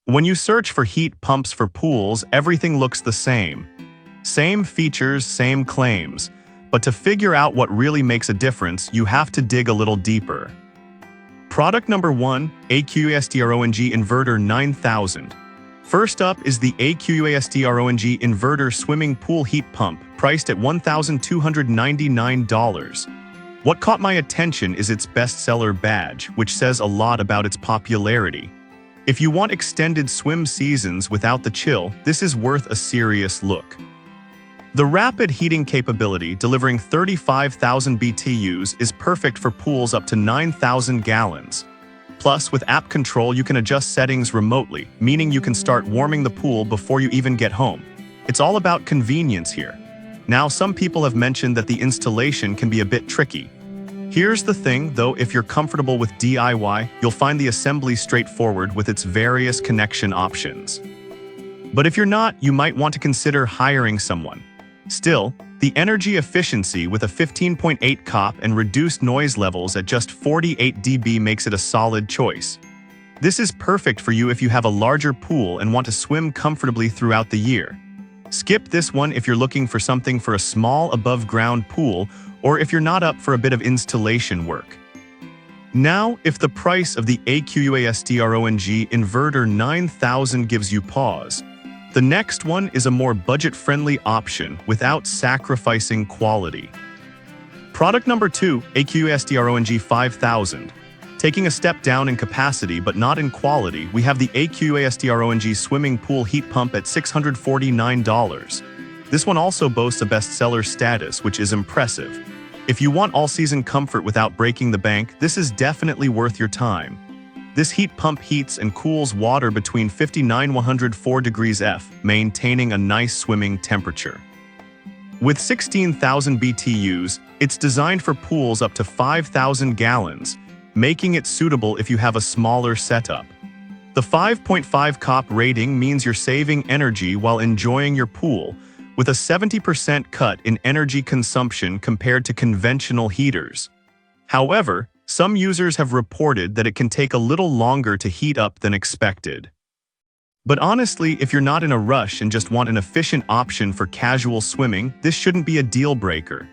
When you search for heat pumps for pools, everything looks the same. Same features, same claims. But to figure out what really makes a difference, you have to dig a little deeper. Product number 1, AQUASTRONG Inverter 9000. First up is the AQUASTRONG Inverter Swimming Pool Heat Pump, priced at $1,299. What caught my attention is its bestseller badge, which says a lot about its popularity. If you want extended swim seasons without the chill, this is worth a serious look. The rapid heating capability, delivering 35,000 BTUs, is perfect for pools up to 9,000 gallons. Plus, with app control, you can adjust settings remotely, meaning you can start warming the pool before you even get home. It's all about convenience here. Now, some people have mentioned that the installation can be a bit tricky. Here's the thing, though, if you're comfortable with DIY, you'll find the assembly straightforward with its various connection options. But if you're not, you might want to consider hiring someone. Still, the energy efficiency with a 15.8 COP and reduced noise levels at just 48 dB makes it a solid choice. This is perfect for you if you have a larger pool and want to swim comfortably throughout the year. Skip this one if you're looking for something for a small above-ground pool or if you're not up for a bit of installation work. Now, if the price of the AQUASTRONG Inverter 9000 gives you pause, the next one is a more budget-friendly option without sacrificing quality. Product number 2, AQUASTRONG 5000. Taking a step down in capacity but not in quality, we have the AQUASTRONG Swimming Pool Heat Pump at $649. This one also boasts a bestseller status, which is impressive. If you want all-season comfort without breaking the bank, this is definitely worth your time. This heat pump heats and cools water between 59 and 104 degrees F, maintaining a nice swimming temperature. With 16,000 BTUs, it's designed for pools up to 5,000 gallons, making it suitable if you have a smaller setup. The 5.5 COP rating means you're saving energy while enjoying your pool, with a 70% cut in energy consumption compared to conventional heaters. However, some users have reported that it can take a little longer to heat up than expected. But honestly, if you're not in a rush and just want an efficient option for casual swimming, this shouldn't be a deal breaker.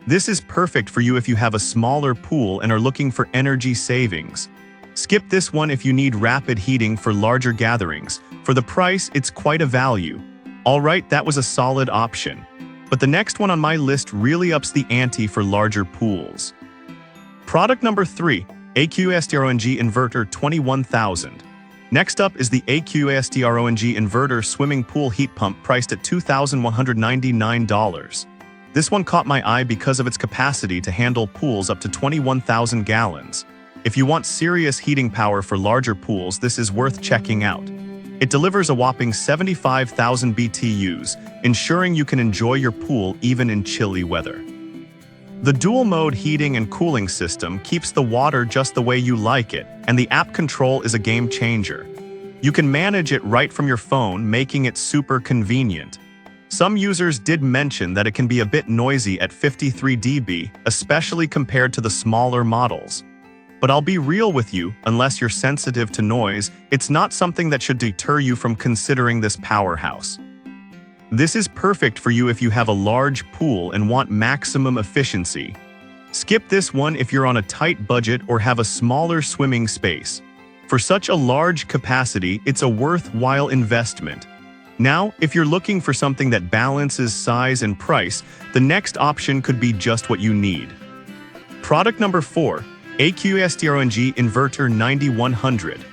This is perfect for you if you have a smaller pool and are looking for energy savings. Skip this one if you need rapid heating for larger gatherings. For the price, it's quite a value. Alright, that was a solid option. But the next one on my list really ups the ante for larger pools. Product number 3, AQUASTRONG Inverter 21000. Next up is the AQUASTRONG Inverter Swimming Pool Heat Pump priced at $2,199. This one caught my eye because of its capacity to handle pools up to 21,000 gallons. If you want serious heating power for larger pools, this is worth checking out. It delivers a whopping 75,000 BTUs, ensuring you can enjoy your pool even in chilly weather. The dual-mode heating and cooling system keeps the water just the way you like it, and the app control is a game changer. You can manage it right from your phone, making it super convenient. Some users did mention that it can be a bit noisy at 53 dB, especially compared to the smaller models. But I'll be real with you, unless you're sensitive to noise, it's not something that should deter you from considering this powerhouse. This is perfect for you if you have a large pool and want maximum efficiency. Skip this one if you're on a tight budget or have a smaller swimming space. For such a large capacity, it's a worthwhile investment. Now, if you're looking for something that balances size and price, the next option could be just what you need. Product number 4, AQUASTRONG Inverter 9100.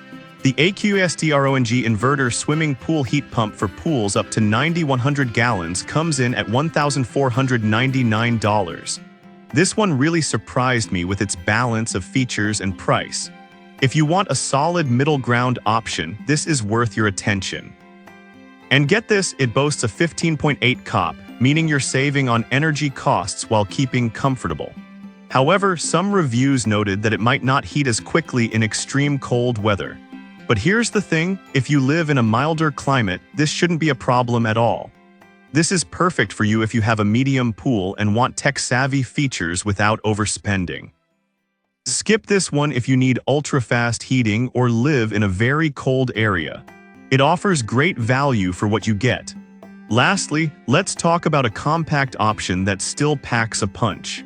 The AQUASTRONG Inverter Swimming Pool Heat Pump for pools up to 9,100 gallons comes in at $1,499. This one really surprised me with its balance of features and price. If you want a solid middle ground option, this is worth your attention. And get this, it boasts a 15.8 COP, meaning you're saving on energy costs while keeping comfortable. However, some reviews noted that it might not heat as quickly in extreme cold weather. But here's the thing, if you live in a milder climate, this shouldn't be a problem at all. This is perfect for you if you have a medium pool and want tech-savvy features without overspending. Skip this one if you need ultra-fast heating or live in a very cold area. It offers great value for what you get. Lastly, let's talk about a compact option that still packs a punch.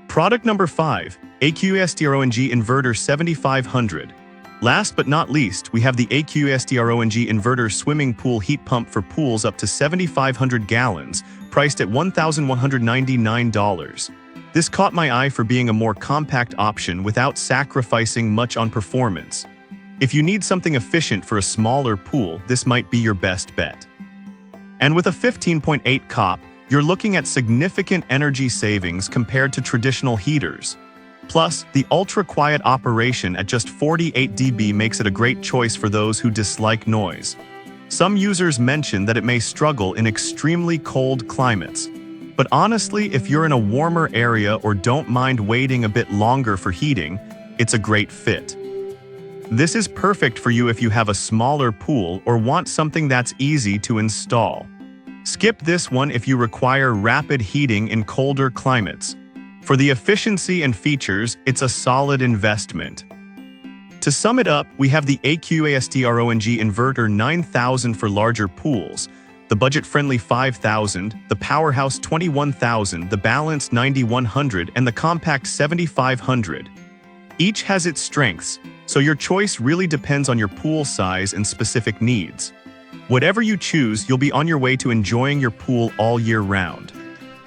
Product number 5, AQSTRONG Inverter 7500. Last but not least, we have the AQSTRONG Inverter Swimming Pool Heat Pump for pools up to 7,500 gallons, priced at $1,199. This caught my eye for being a more compact option without sacrificing much on performance. If you need something efficient for a smaller pool, this might be your best bet. And with a 15.8 COP, you're looking at significant energy savings compared to traditional heaters. Plus, the ultra-quiet operation at just 48 dB makes it a great choice for those who dislike noise. Some users mention that it may struggle in extremely cold climates. But honestly, if you're in a warmer area or don't mind waiting a bit longer for heating, it's a great fit. This is perfect for you if you have a smaller pool or want something that's easy to install. Skip this one if you require rapid heating in colder climates. For the efficiency and features, it's a solid investment. To sum it up, we have the AQSTRONG Inverter 9000 for larger pools, the budget-friendly 5000, the Powerhouse 21000, the Balance 9100, and the Compact 7500. Each has its strengths, so your choice really depends on your pool size and specific needs. Whatever you choose, you'll be on your way to enjoying your pool all year round.